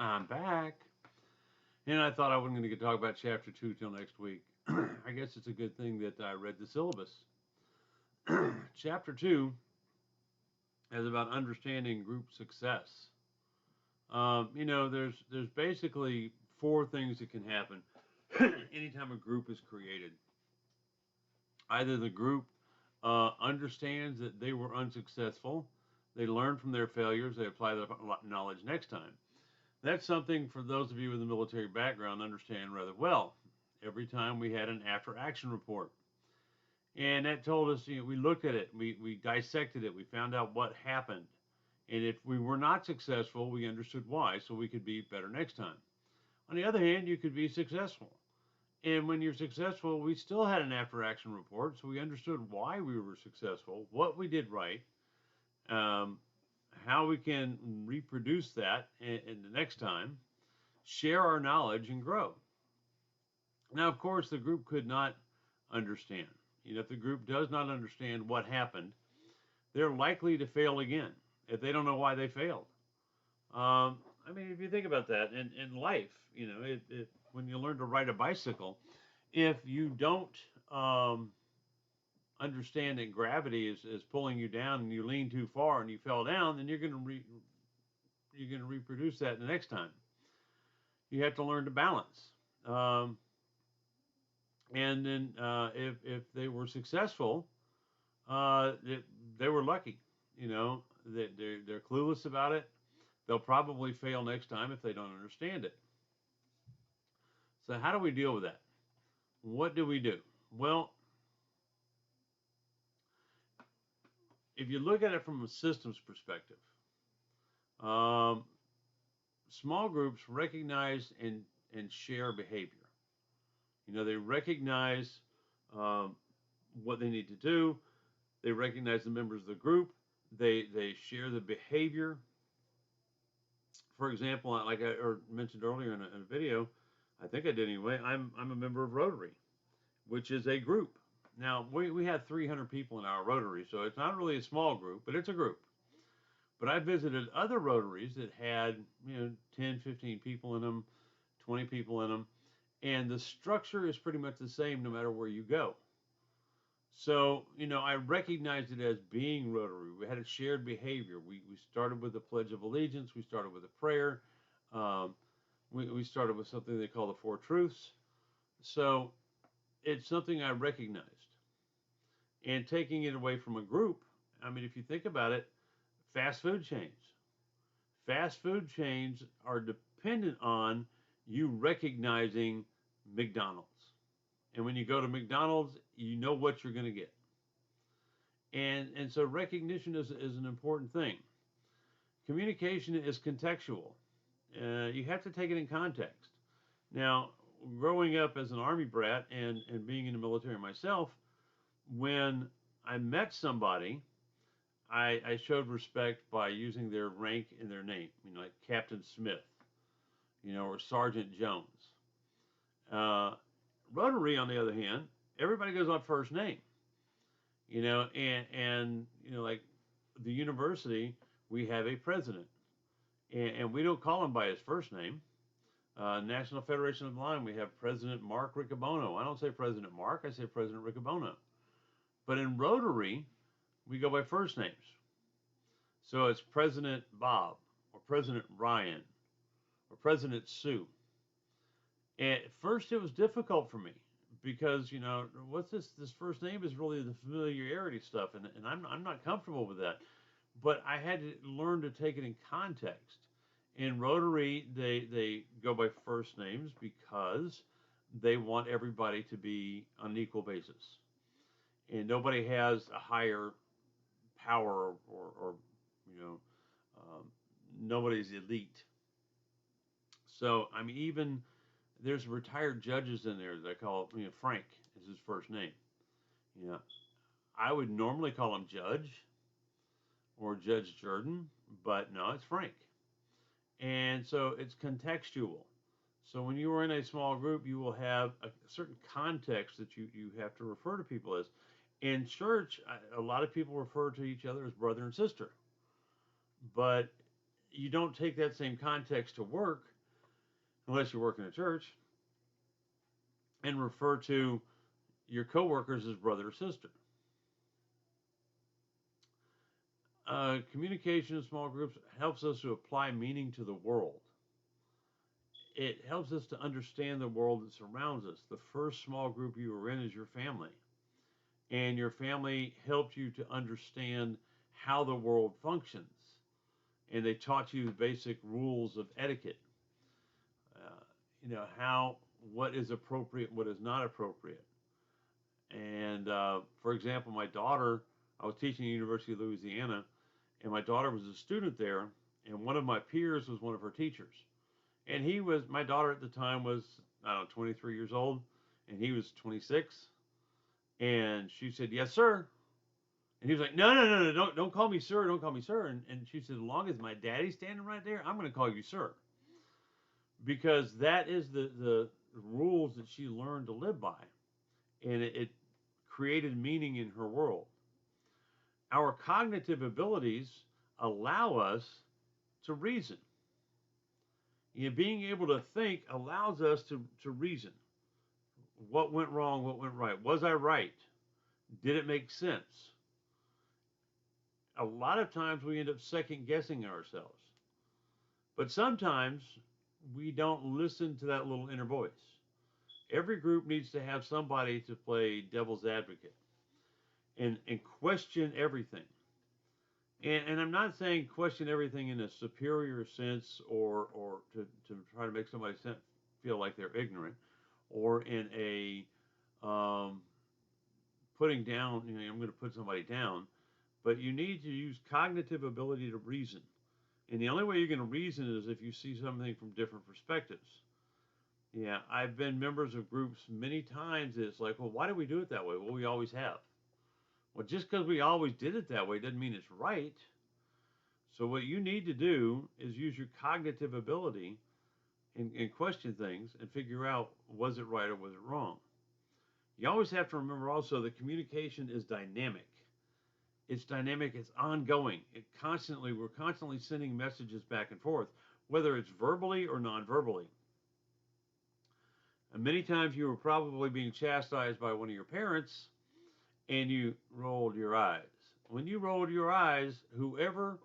I'm back. And I thought I wasn't going to talk about chapter 2 till next week. I guess it's a good thing that I read the syllabus. Chapter 2 is about understanding group success. There's basically four things that can happen anytime a group is created. Either the group understands that they were unsuccessful, they learn from their failures, they apply the knowledge next time. That's something for those of you with a military background understand rather well. Every time we had an after action report. And that told us, we looked at it, we dissected it, we found out what happened. And if we were not successful, we understood why, so we could be better next time. On the other hand, you could be successful. And when you're successful, we still had an after action report, so we understood why we were successful, what we did right, um, how we can reproduce that in the next time, share our knowledge, and grow. Now, of course, the group could not understand. If the group does not understand what happened, they're likely to fail again if they don't know why they failed. If you think about that in life, when you learn to ride a bicycle, if you don't understand that gravity is pulling you down and you lean too far and you fell down, then you're going to reproduce that the next time. You have to learn to balance. And then if they were successful, they were lucky. That they're clueless about it. They'll probably fail next time if they don't understand it. So how do we deal with that? What do we do? Well, if you look at it from a systems perspective, um, small groups recognize and share behavior. They recognize what they need to do. They recognize the members of the group. They share the behavior. For example, like I mentioned earlier in a video, I think I did anyway, I'm a member of Rotary, which is a group. Now, we have 300 people in our Rotary, so it's not really a small group, but it's a group. But I visited other Rotaries that had 10, 15 people in them, 20 people in them, and the structure is pretty much the same no matter where you go. So, I recognized it as being Rotary. We had a shared behavior. We started with the Pledge of Allegiance. We started with a prayer. We started with something they call the Four Truths. So it's something I recognized. And taking it away from a group, if you think about it, fast food chains. Fast food chains are dependent on you recognizing McDonald's. And when you go to McDonald's, you know what you're going to get. And so recognition is an important thing. Communication is contextual. You have to take it in context. Now, growing up as an Army brat and being in the military myself, when I met somebody, I showed respect by using their rank in their name, like Captain Smith, or Sergeant Jones. Rotary, on the other hand, everybody goes on first name, and like the university, we have a president, and we don't call him by his first name. National Federation of the Blind, we have President Mark Riccobono. I don't say President Mark, I say President Riccobono. But in Rotary, we go by first names. So it's President Bob, or President Ryan, or President Sue. And at first it was difficult for me because, what's this first name is really the familiarity stuff, and I'm not comfortable with that. But I had to learn to take it in context. In Rotary, they go by first names because they want everybody to be on an equal basis. And nobody has a higher power or nobody's elite. So, even there's retired judges in there that I call, Frank is his first name. I would normally call him Judge or Judge Jordan, but no, it's Frank. And so it's contextual. So when you are in a small group, you will have a certain context that you have to refer to people as. In church, a lot of people refer to each other as brother and sister. But you don't take that same context to work unless you work in a church, and refer to your coworkers as brother or sister. Communication in small groups helps us to apply meaning to the world. It helps us to understand the world that surrounds us. The first small group you were in is your family, and your family helped you to understand how the world functions, and they taught you the basic rules of etiquette. Uh, how what is appropriate, what is not appropriate. And for example, my daughter, I was teaching at the University of Louisiana, and my daughter was a student there, and one of my peers was one of her teachers. And my daughter at the time was, I don't know, 23 years old, and he was 26. And she said, "Yes, sir." And he was like, "No, no, no, no, don't call me sir, don't call me sir." And she said, "As long as my daddy's standing right there, I'm going to call you sir." Because that is the rules that she learned to live by. And it created meaning in her world. Our cognitive abilities allow us to reason. Being able to think allows us to reason. What went wrong? What went right? Was I right? Did it make sense? A lot of times we end up second guessing ourselves. But sometimes we don't listen to that little inner voice. Every group needs to have somebody to play devil's advocate and question everything. And I'm not saying question everything in a superior sense or to try to make somebody feel like they're ignorant or in a putting down, I'm going to put somebody down, but you need to use cognitive ability to reason. And the only way you're going to reason is if you see something from different perspectives. Yeah, I've been members of groups many times. It's like, well, why do we do it that way? Well, we always have. Well, just because we always did it that way doesn't mean it's right. So what you need to do is use your cognitive ability and question things and figure out, was it right or was it wrong? You always have to remember also that communication is dynamic. It's dynamic, it's ongoing. We're constantly sending messages back and forth, whether it's verbally or non-verbally. And many times you were probably being chastised by one of your parents and you rolled your eyes. When you rolled your eyes, whoever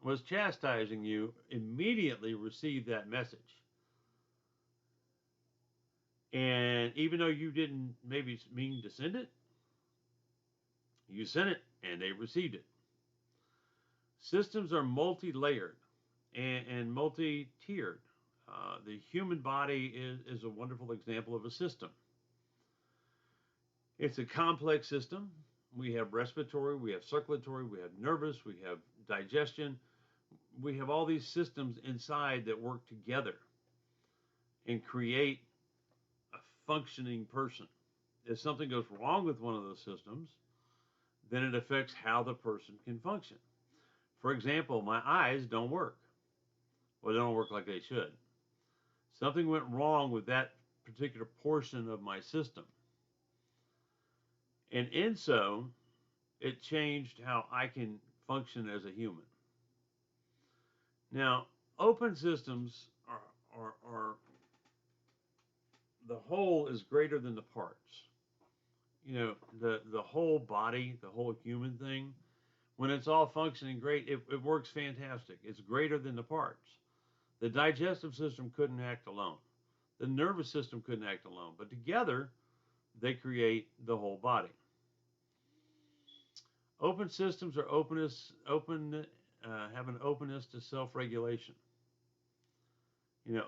was chastising you immediately received that message. And even though you didn't maybe mean to send it, you sent it and they received it. Systems are multi-layered and multi-tiered. The human body is a wonderful example of a system. It's a complex system. We have respiratory, we have circulatory, we have nervous, we have digestion. We have all these systems inside that work together and create a functioning person. If something goes wrong with one of those systems, then it affects how the person can function. For example, my eyes don't work. Well, they don't work like they should. Something went wrong with that particular portion of my system. And in so, it changed how I can function as a human. Now, open systems are the whole is greater than the parts. The whole body, the whole human thing, when it's all functioning great, it works fantastic. It's greater than the parts. The digestive system couldn't act alone. The nervous system couldn't act alone. But together, they create the whole body. Open systems are have an openness to self-regulation.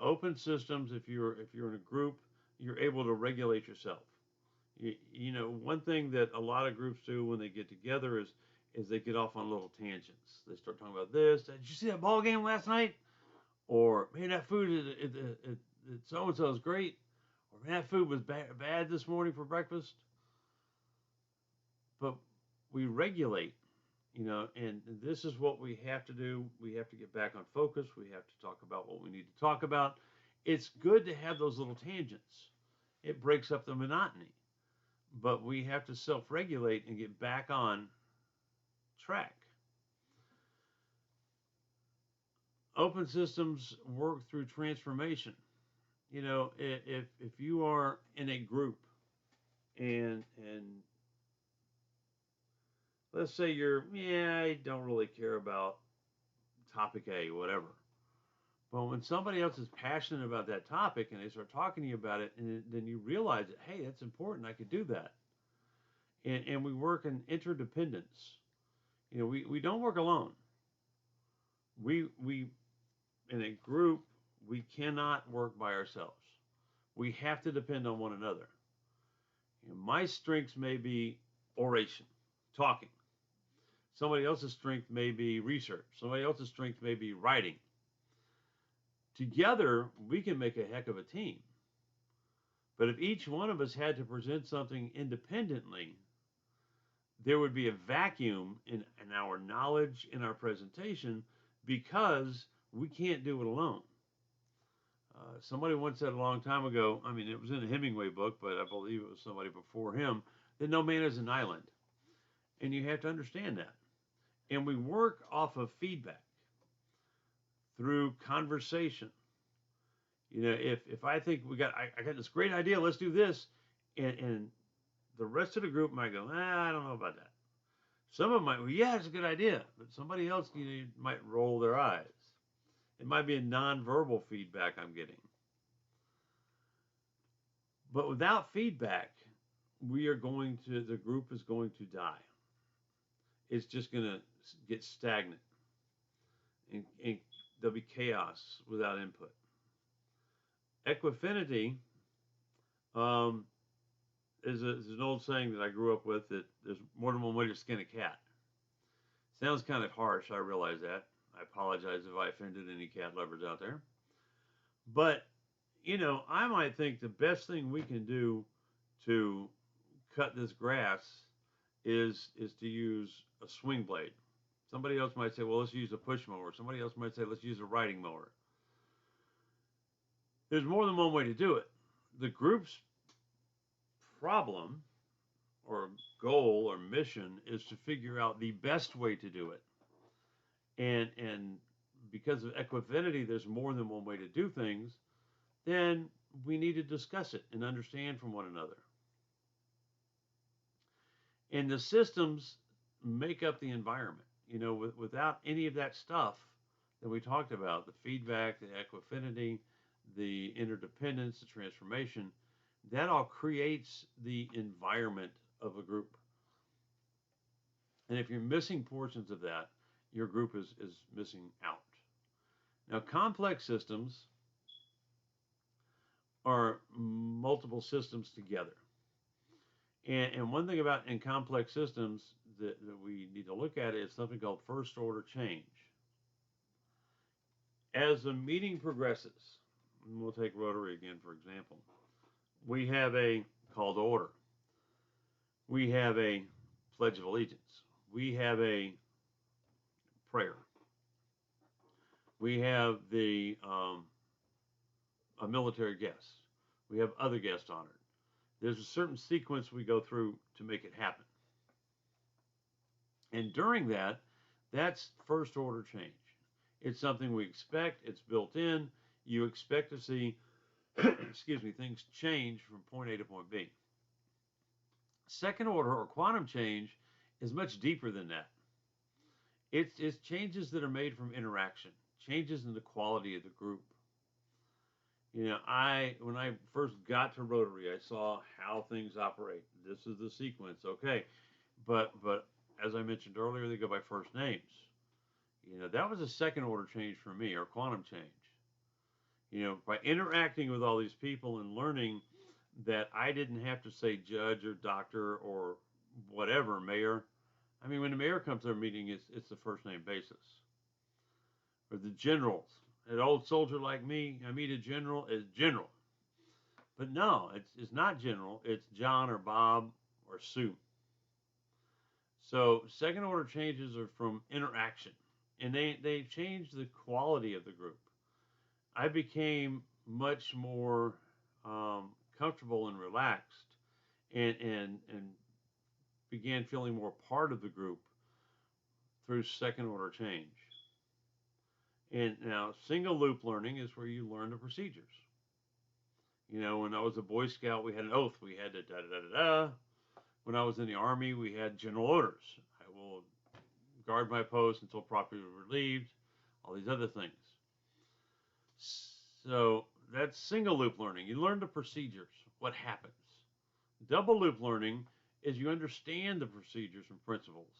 Open systems, if you're in a group, you're able to regulate yourself. One thing that a lot of groups do when they get together is they get off on little tangents. They start talking about this. Did you see that ball game last night? Or, man, that food at so-and-so is great. Or, man, that food was bad this morning for breakfast. But we regulate, and this is what we have to do. We have to get back on focus. We have to talk about what we need to talk about. It's good to have those little tangents. It breaks up the monotony. But we have to self-regulate and get back on track. Open systems work through transformation. if you are in a group and let's say I don't really care about topic A, whatever. Well, when somebody else is passionate about that topic and they start talking to you about it, and then you realize that, hey, that's important. I could do that. And we work in interdependence. We don't work alone. We in a group, we cannot work by ourselves. We have to depend on one another. My strengths may be oration, talking. Somebody else's strength may be research. Somebody else's strength may be writing. Together, we can make a heck of a team. But if each one of us had to present something independently, there would be a vacuum in our knowledge, in our presentation, because we can't do it alone. Somebody once said a long time ago, I mean, it was in a Hemingway book, but I believe it was somebody before him, that no man is an island. And you have to understand that. And we work off of feedback through conversation. If I think I got this great idea, let's do this, and the rest of the group might go, I don't know about that. Some of them might, well, yeah, it's a good idea, but somebody else might roll their eyes. It might be a nonverbal feedback I'm getting. But without feedback, the group is going to die. It's just going to get stagnant, and there'll be chaos without input. Equifinity is an old saying that I grew up with, that there's more than one way to skin a cat. Sounds kind of harsh, I realize that. I apologize if I offended any cat lovers out there. But, I might think the best thing we can do to cut this grass is to use a swing blade. Somebody else might say, well, let's use a push mower. Somebody else might say, let's use a riding mower. There's more than one way to do it. The group's problem or goal or mission is to figure out the best way to do it. And because of equifinity, there's more than one way to do things, then we need to discuss it and understand from one another. And the systems make up the environment. Without any of that stuff that we talked about, the feedback, the equifinity, the interdependence, the transformation, that all creates the environment of a group. And if you're missing portions of that, your group is missing out. Now, complex systems are multiple systems together. And one thing about in complex systems that we need to look at is something called first order change. As the meeting progresses, and we'll take Rotary again, for example, we have a call to order. We have a Pledge of Allegiance. We have a prayer. We have a military guest. We have other guests honored. There's a certain sequence we go through to make it happen. And during that, that's first order change. It's something we expect. It's built in. You expect to see, things change from point A to point B. Second order or quantum change is much deeper than that. It's changes that are made from interaction, changes in the quality of the group. When I first got to Rotary, I saw how things operate. This is the sequence, okay. But as I mentioned earlier, they go by first names. That was a second order change for me, or quantum change. By interacting with all these people and learning that I didn't have to say judge or doctor or whatever, mayor. I mean, when the mayor comes to our meeting, it's the first name basis. Or the generals. An old soldier like me, I meet a general as general. But no, it's not general. It's John or Bob or Sue. So second order changes are from interaction. And they change the quality of the group. I became much more comfortable and relaxed and began feeling more part of the group through second order change. And now single loop learning is where you learn the procedures. When I was a Boy Scout, we had an oath. We had to da da da da da. When I was in the Army, we had general orders. I will guard my post until properly relieved. All these other things. So that's single loop learning. You learn the procedures, what happens. Double loop learning is you understand the procedures and principles.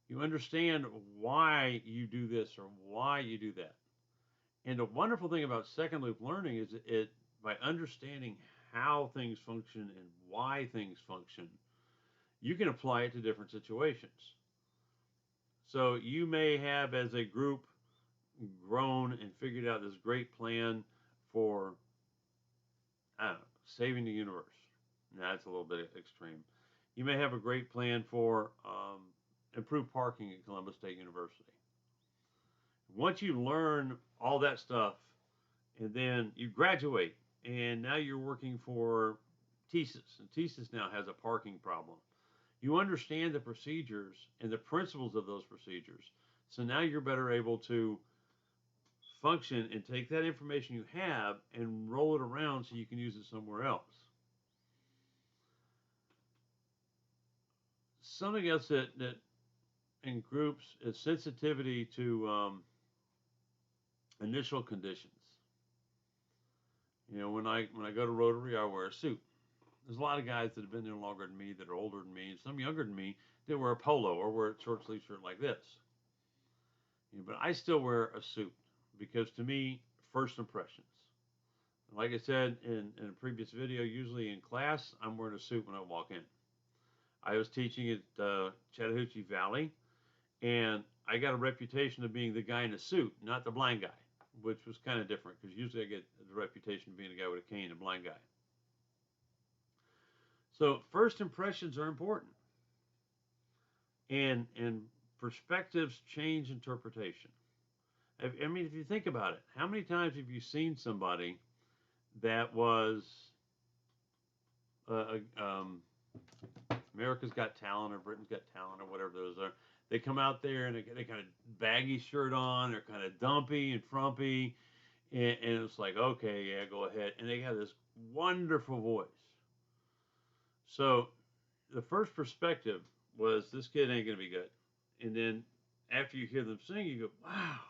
You understand why you do this or why you do that. And the wonderful thing about second loop learning is by understanding how things function and why things function, you can apply it to different situations. So you may have, as a group, grown and figured out this great plan for, I don't know, saving the universe. Now, that's a little bit extreme. You may have a great plan for improved parking at Columbus State University. Once you learn all that stuff, and then you graduate, and now you're working for TSIS, and TSIS now has a parking problem. You understand the procedures and the principles of those procedures, so now you're better able to function and take that information you have and roll it around so you can use it somewhere else. Something else that in groups is sensitivity to initial conditions. When I go to Rotary, I wear a suit. There's a lot of guys that have been there longer than me, that are older than me, and some younger than me that wear a polo or wear a short sleeve shirt like this. But I still wear a suit because, to me, first impressions. Like I said in a previous video, usually in class, I'm wearing a suit when I walk in. I was teaching at Chattahoochee Valley, and I got a reputation of being the guy in a suit, not the blind guy, which was kind of different because usually I get the reputation of being a guy with a cane, a blind guy. So first impressions are important, and perspectives change interpretation. I mean, if you think about it, how many times have you seen somebody that was America's Got Talent or Britain's Got Talent or whatever those are? They come out there and they got a baggy shirt on, they're kind of dumpy and frumpy, and it's like, okay, yeah, go ahead. And they have this wonderful voice. So the first perspective was, this kid ain't going to be good. And then after you hear them sing, you go, wow.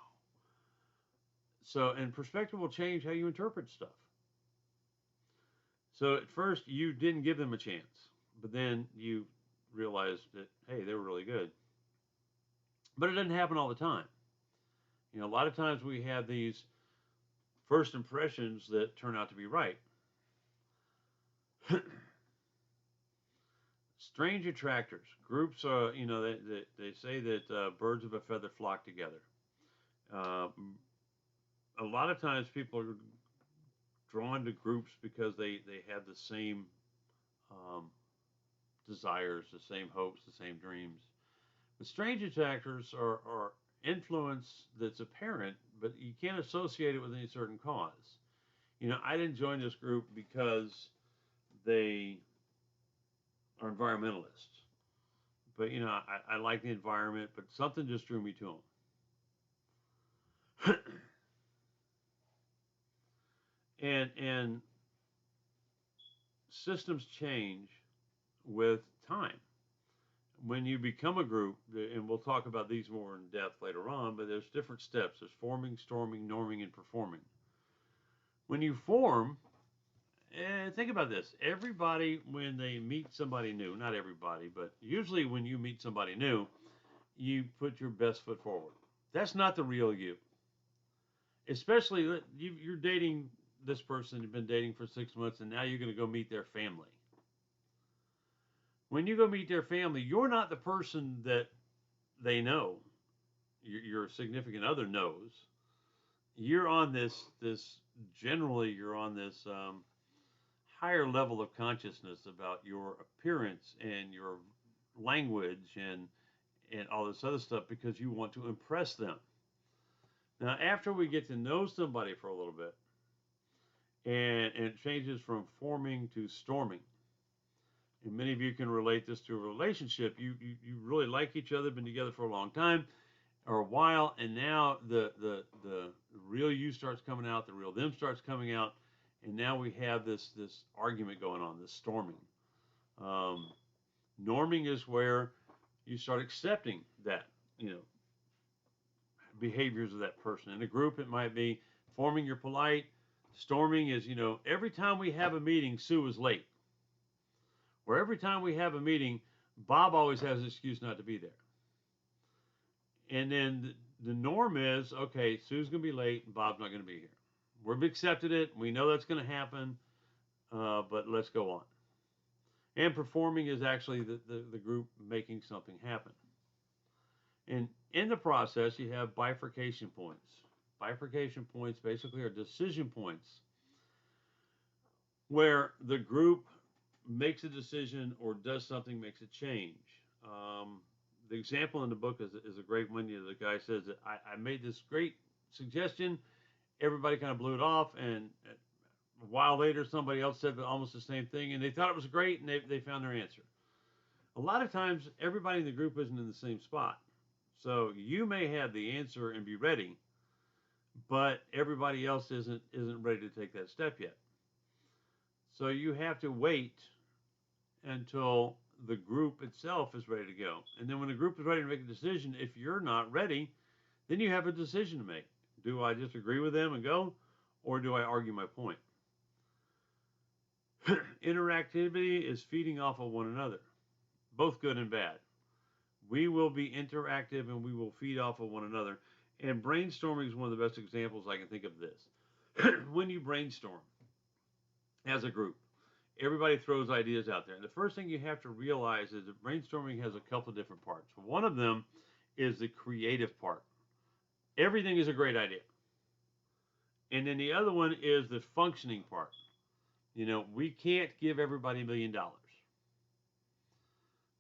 So, and perspective will change how you interpret stuff. So at first you didn't give them a chance, but then you realized that, hey, they were really good. But it doesn't happen all the time. A lot of times we have these first impressions that turn out to be right. Strange attractors. Groups are, they say that birds of a feather flock together. A lot of times people are drawn to groups because they have the same desires, the same hopes, the same dreams. The strange attractors are influence that's apparent, but you can't associate it with any certain cause. I didn't join this group because they are environmentalists. But, I like the environment, but something just drew me to them. And systems change with time. When you become a group, and we'll talk about these more in depth later on, but there's different steps. There's forming, storming, norming, and performing. When you form, think about this. Everybody, when they meet somebody new, not everybody, but usually when you meet somebody new, you put your best foot forward. That's not the real you. Especially, you're dating this person, you've been dating for 6 months, and now you're going to go meet their family. When you go meet their family, you're not the person that they know, your significant other knows. You're on this generally, you're on this higher level of consciousness about your appearance and your language and all this other stuff because you want to impress them. Now, after we get to know somebody for a little bit, and it changes from forming to storming. And many of you can relate this to a relationship. You really like each other, been together for a long time or a while, and now the real you starts coming out, the real them starts coming out, and now we have this argument going on, this storming. Um, Norming is where you start accepting that, you know, behaviors of that person. In a group, it might be forming you're polite. Storming is, you know, every time we have a meeting, Sue is late. Or every time we have a meeting, Bob always has an excuse not to be there. And then the norm is, okay, Sue's going to be late and Bob's not going to be here. We've accepted it. We know that's going to happen, but let's go on. And performing is actually the group making something happen. And in the process, you have bifurcation points. Bifurcation points basically are decision points where the group makes a decision or does something, makes a change. The example in the book is a great one. You know, the guy says that I made this great suggestion. Everybody kind of blew it off, and a while later, somebody else said almost the same thing, and they thought it was great, and they found their answer. A lot of times, everybody in the group isn't in the same spot. So you may have the answer and be ready, but everybody else isn't ready to take that step yet. So you have to wait until the group itself is ready to go. And then when the group is ready to make a decision, if you're not ready, then you have a decision to make. Do I just agree with them and go, or do I argue my point? Interactivity is feeding off of one another, both good and bad. We will be interactive and we will feed off of one another. And brainstorming is one of the best examples I can think of this. When you brainstorm as a group, everybody throws ideas out there. And the first thing you have to realize is that brainstorming has a couple of different parts. One of them is the creative part. Everything is a great idea. And then the other one is the functioning part. You know, we can't give everybody $1 million.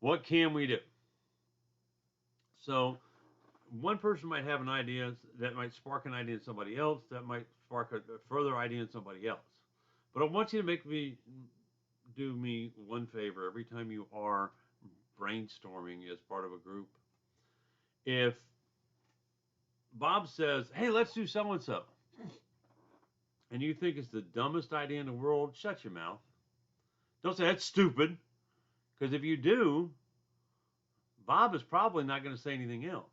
What can we do? So one person might have an idea that might spark an idea in somebody else, that might spark a further idea in somebody else. But I want you to do me one favor every time you are brainstorming as part of a group. If Bob says, hey, let's do so-and-so, and you think it's the dumbest idea in the world, shut your mouth. Don't say that's stupid, because if you do, Bob is probably not going to say anything else.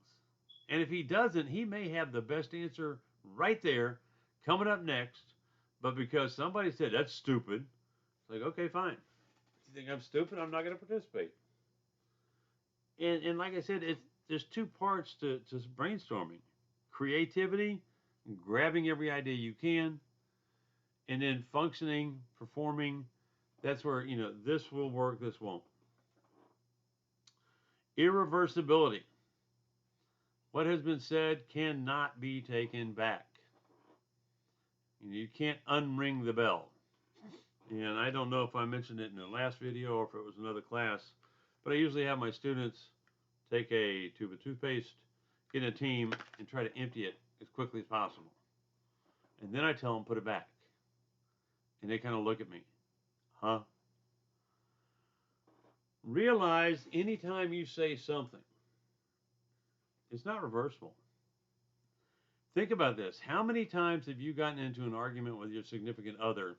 And if he doesn't, he may have the best answer right there coming up next, but because somebody said that's stupid, it's like, okay, fine. If you think I'm stupid, I'm not going to participate. And like I said, there's two parts to brainstorming. Creativity, grabbing every idea you can, and then functioning, performing. That's where, you know, this will work, this won't. Irreversibility. What has been said cannot be taken back. You can't unring the bell. And I don't know if I mentioned it in the last video or if it was another class, but I usually have my students take a tube of toothpaste, get in a team, and try to empty it as quickly as possible. And then I tell them, put it back. And they kind of look at me. Huh? Realize anytime you say something, it's not reversible. Think about this. How many times have you gotten into an argument with your significant other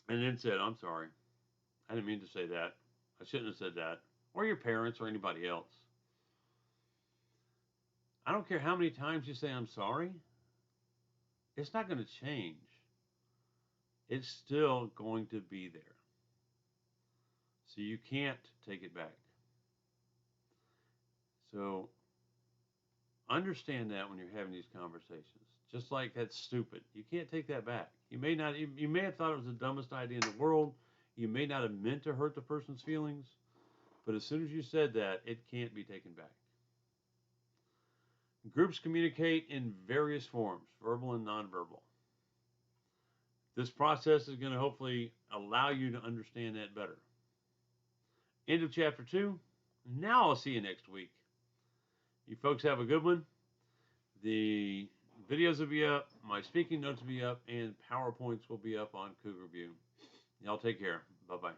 and then said, I'm sorry, I didn't mean to say that. I shouldn't have said that. Or your parents or anybody else. I don't care how many times you say I'm sorry. It's not going to change. It's still going to be there. So you can't take it back. So understand that when you're having these conversations. Just like that's stupid. You can't take that back. You may have thought it was the dumbest idea in the world. You may not have meant to hurt the person's feelings. But as soon as you said that, it can't be taken back. Groups communicate in various forms, verbal and nonverbal. This process is going to hopefully allow you to understand that better. End of chapter 2. Now I'll see you next week. You folks have a good one. The videos will be up, my speaking notes will be up, and PowerPoints will be up on Cougar View. Y'all take care. Bye-bye.